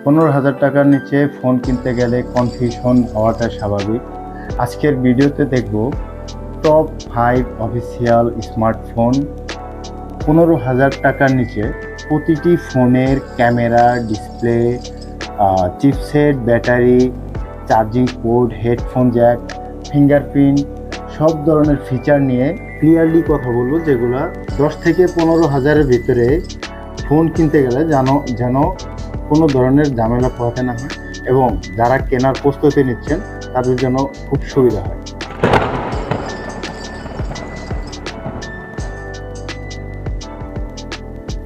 15,000 টাকার নিচে ফোন কিনতে গেলে কনফিউশন হওয়াটা স্বাভাবিক। আজকের ভিডিওতে দেখব টপ 5 অফিসিয়াল স্মার্টফোন 15,000 টাকার নিচে। প্রতিটি ফোনের camera, display, chipset, battery, charging port, headphone Jack, fingerprint সব ধরনের ফিচার নিয়ে ক্লিয়ারলি কথা বলবো, যেগুলো 10 থেকে 15,000-এর ভিতরে ফোন কিনতে গেলে যেন কোনো ধরনের ঝামেলা পোহাতে না হয় এবং যারা কেনার প্রস্তুতি নিচ্ছেন তাদের জন্য খুব সুবিধা হয়।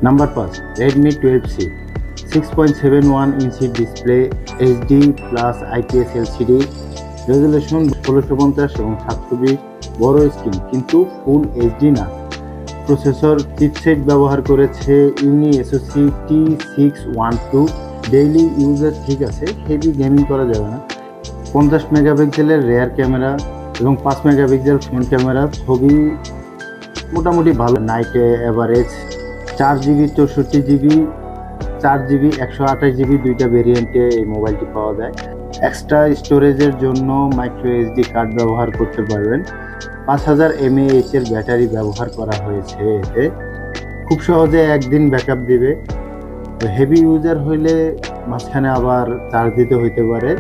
Number 5, Redmi 12C 6.71 inch display, HD plus IPS LCD, resolution 1650 এবং 720, বড় স্ক্রিন কিন্তু ফুল এইচডি না। প্রসেসর চিপসেট ব্যবহার করেছে ইউনি এসওসি T612। ডেইলি ইউজের ঠিক আছে, হেভি গেমিং করা যাবে না। 50 মেগাপিক্সেলের রেয়ার ক্যামেরা এবং 5 মেগাপিক্সেল ফ্রন্ট ক্যামেরা, ছবি মোটামুটি ভালো। নাইটে average 4GB 64GB, 4GB 128GB দুইটা ভেরিয়েন্টে এই মোবাইলটি পাওয়া যায়। এক্সট্রা স্টোরেজের জন্য মাইক্রো এসডি কার্ড ব্যবহার করতে পারবেন। 5000 mAh এর ব্যাটারি ব্যবহার করা হয়েছে। এতে খুব সহজে একদিন ব্যাকআপ দিবে। হেভি ইউজার হইলে মাঝখানে আবার চার্জ দিতে হইতে পারে।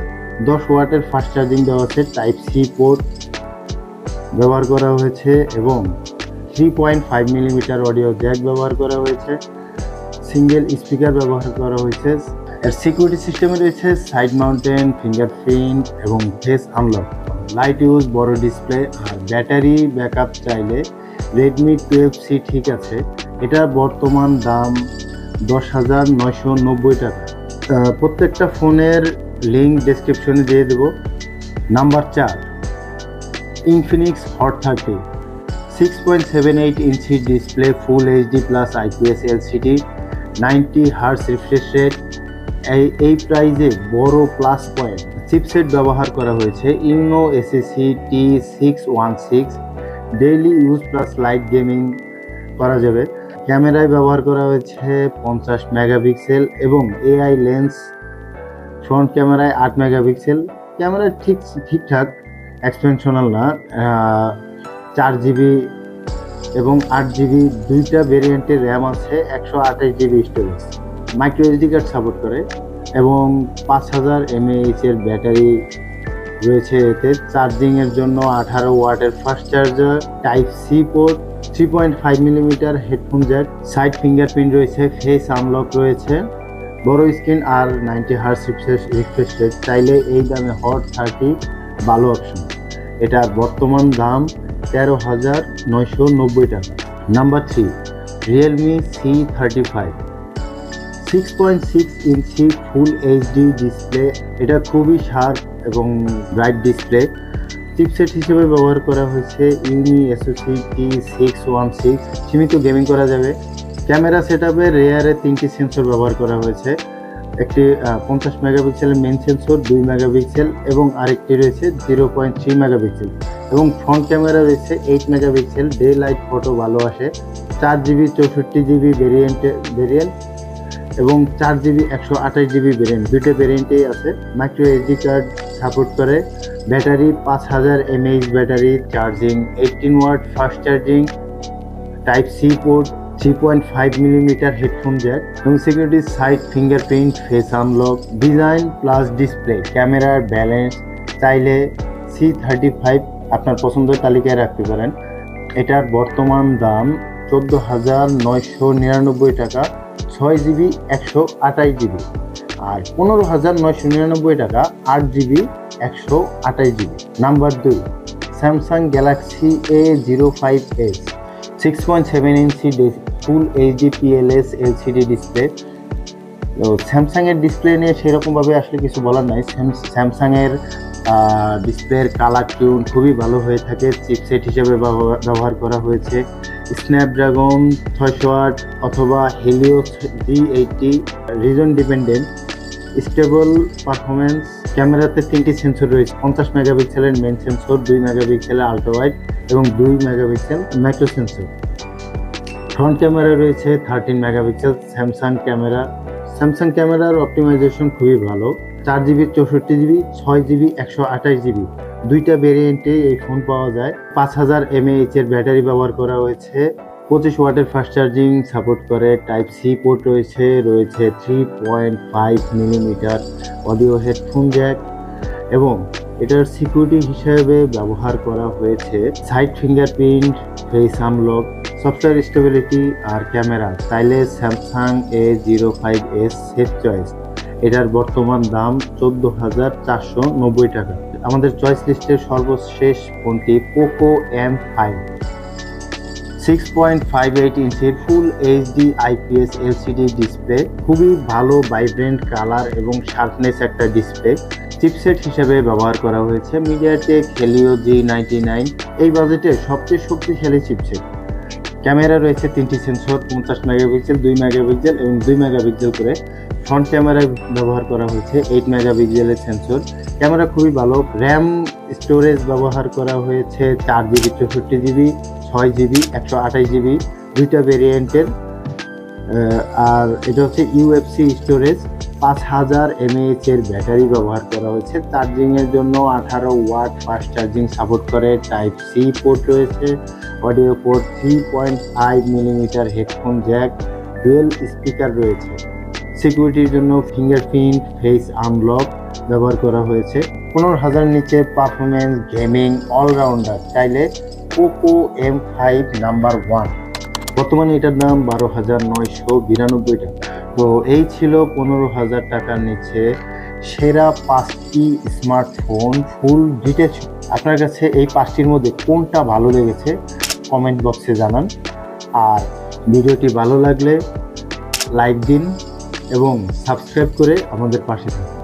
10 ওয়াটের ফাস্ট চার্জিং দেওয়া আছে। টাইপ সি পোর্ট ব্যবহার করা হয়েছে এবং 3.5 মিলিমিটার অডিও জ্যাক ব্যবহার করা হয়েছে। সিঙ্গেল স্পিকার ব্যবহার করা হয়েছে। এর সিকিউরিটি সিস্টেমে রয়েছে সাইড মাউন্টেন, ফিঙ্গারপ্রিন্ট এবং ফেস আনলক। লাইট ইউজ, বড় ডিসপ্লে আর ব্যাটারি ব্যাকআপ চাইলে রেডমি 12C ঠিক আছে। এটার বর্তমান দাম 10,990 টাকা। প্রত্যেকটা ফোনের লিঙ্ক ডেসক্রিপশনে দিয়ে দেব। Number 4, Infinix Hot 30 6.78 inch display, full HD plus IPS LCD, 90 hertz refresh rate. এই প্রাইজে বড় প্লাস পয়েন্ট, চিপসেট ব্যবহার করা হয়েছে ইউনো SoC T616। Daily use plus light gaming করা যাবে। ক্যামেরায় ব্যবহার করা হয়েছে 50 মেগাপিক্সেল এবং এআই লেন্স। ফ্রন্ট ক্যামেরায় 8 মেগাপিক্সেল। ক্যামেরা ঠিকঠাক, এক্সপেনশনাল না। 4GB এবং 8GB দুইটা ভেরিয়েন্টের র্যাম আছে। 128GB storage. Micro SD card support করে এবং 5000 mAh এর ব্যাটারি রয়েছে এতে। চার্জিংয়ের জন্য 18 ওয়াটের fast charger, type C port, 3.5 millimetre headphone jack, side fingerprint রয়েছে, ফেস আনলক রয়েছে, বড় স্ক্রিন আর 90 হার্জ রিফ্রেশ রেট। চাইলে এই দামে হট 30 ভালো অপশন। এটার বর্তমান দাম 13,990 টাকা। নাম্বার 3, রিয়েলমি C35 6.6 ইঞ্চি ফুল এইচডি ডিসপ্লে। এটা খুবই শার্প এবং ব্রাইট ডিসপ্লে। চিপসেট হিসেবে ব্যবহার করা হয়েছে ইউনি এসওসি T616। সীমিত গেমিং করা যাবে। ক্যামেরা সেটআপে রেয়ারে 3টি সেন্সর ব্যবহার করা হয়েছে। একটি 50 মেগাপিক্সেলের মেইন সেন্সর, 2 মেগাপিক্সেল এবং আরেকটি রয়েছে 0.3 মেগাপিক্সেল এবং ফ্রন্ট ক্যামেরা রয়েছে 8 মেগাপিক্সেল। ডে লাইট ফটো ভালো আসে। 4GB 64GB ভেরিয়েন্ট এবং 4GB 128GB ভেরিয়েন্ট, দুটো ভেরিয়েন্টেই আছে। মাইক্রো এসডি কার্ড সাপোর্ট করে। Battery 5000 mAh battery, charging 18 watt fast charging, type C port, 3.5 millimetre headphone jack এবং security side fingerprint, face unlock. Design plus display, ক্যামেরার balance. চাইলে C35 আপনার পছন্দের তালিকায় রাখতে পারেন। এটার বর্তমান দাম 14,999 টাকা। 6GB 128GB আর 15,999 টাকা 8GB 128GB। Number 2, Samsung Galaxy A05s 6.7 inch full HD PLS LCD display. তো স্যামসাংয়ের ডিসপ্লে নিয়ে সেরকমভাবে আসলে কিছু বলার নাই। স্যামসাংয়ের ডিসপ্লের কালার টিউন খুবই ভালো হয়ে থাকে। চিপসেট হিসেবে ব্যবহার করা হয়েছে স্ন্যাপড্রাগন 608 অথবা Helios G80। Reason dependent, stable performance. ক্যামেরাতে 3টি সেন্সর রয়েছে। 50 মেগাপিক্সেলের মেইন সেন্সর, 2 মেগাপিক্সেলের আল্ট্রা ওয়াইড এবং 2 megapixel macro sensor. Front camera রয়েছে 13 মেগাপিক্সেল। স্যামসাং ক্যামেরা স্যামসাং ক্যামেরার অপটিমাইজেশন খুবই ভালো। 4GB 64GB 6GB 128GB দুইটা ভেরিয়েন্টে এই ফোন পাওয়া যায়। 5000 mAh এর ব্যাটারি ব্যবহার করা হয়েছে। 25 ওয়াটের ফাস্ট চার্জিং সাপোর্ট করে। টাইপ সি পোর্ট রয়েছে 3.5 মিলিমিটার অডিও হেডফোন জ্যাক এবং এটার সিকিউরিটি হিসেবে ব্যবহার করা হয়েছে side fingerprint, face unlock, software stability আর ক্যামেরা। চাইলে স্যামসাং A05s সেফ চয়েস। এটার বর্তমান দাম 14,490 টাকা। আমাদের চয়েস লিস্টের সর্বশেষ ফোনটি পোকো M5, 6.58 ইঞ্চির full HD IPS LCD display, খুবই ভালো ভাইব্রেন্ট কালার এবং শার্পনেস একটা ডিসপ্লে। চিপসেট হিসেবে ব্যবহার করা হয়েছে মিডিয়াটেক হেলিও G99, এই বাজেটে সবচেয়ে শক্তিশালী চিপসেট। ক্যামেরা রয়েছে 3টি সেন্সর, 50 মেগাপিক্সেল, 2 মেগাপিক্সেল এবং 2 মেগাপিক্সেল করে। ফ্রন্ট ক্যামেরায় ব্যবহার করা হয়েছে 8 মেগাপিক্সেলের সেন্সর। ক্যামেরা খুবই ভালো। র্যাম স্টোরেজ ব্যবহার করা হয়েছে 4GB 64GB 6GB 128GB দুইটা ভেরিয়েন্টের। আর এটা হচ্ছে UFC স্টোরেজ। 5000 mAh এর ব্যাটারি ব্যবহার করা হয়েছে। চার্জিংয়ের জন্য 18 ওয়াট ফাস্ট চার্জিং সাপোর্ট করে। টাইপ সি পোর্ট রয়েছে, audio port, 3.5 millimetre headphone Jack, dual speaker রয়েছে। সিকিউরিটির জন্য ফিঙ্গারপ্রিন্ট, ফেস আনলক ব্যবহার করা হয়েছে। 15,000 নিচে পারফরমেন্স, গেমিং, অলরাউন্ডার চাইলে পোকো M5 নাম্বার 1। বর্তমানে এটার দাম 12,992 টাকা। তো এই ছিল 15,000 টাকার নিচে সেরা 5টি স্মার্টফোন ফুল ডিটেলস। আপনার কাছে এই 5টির মধ্যে কোনটা ভালো লেগেছে কমেন্ট বক্সে জানান। আর ভিডিওটি ভালো লাগলে লাইক দিন এবং সাবস্ক্রাইব করে আমাদের পাশে থাকুন।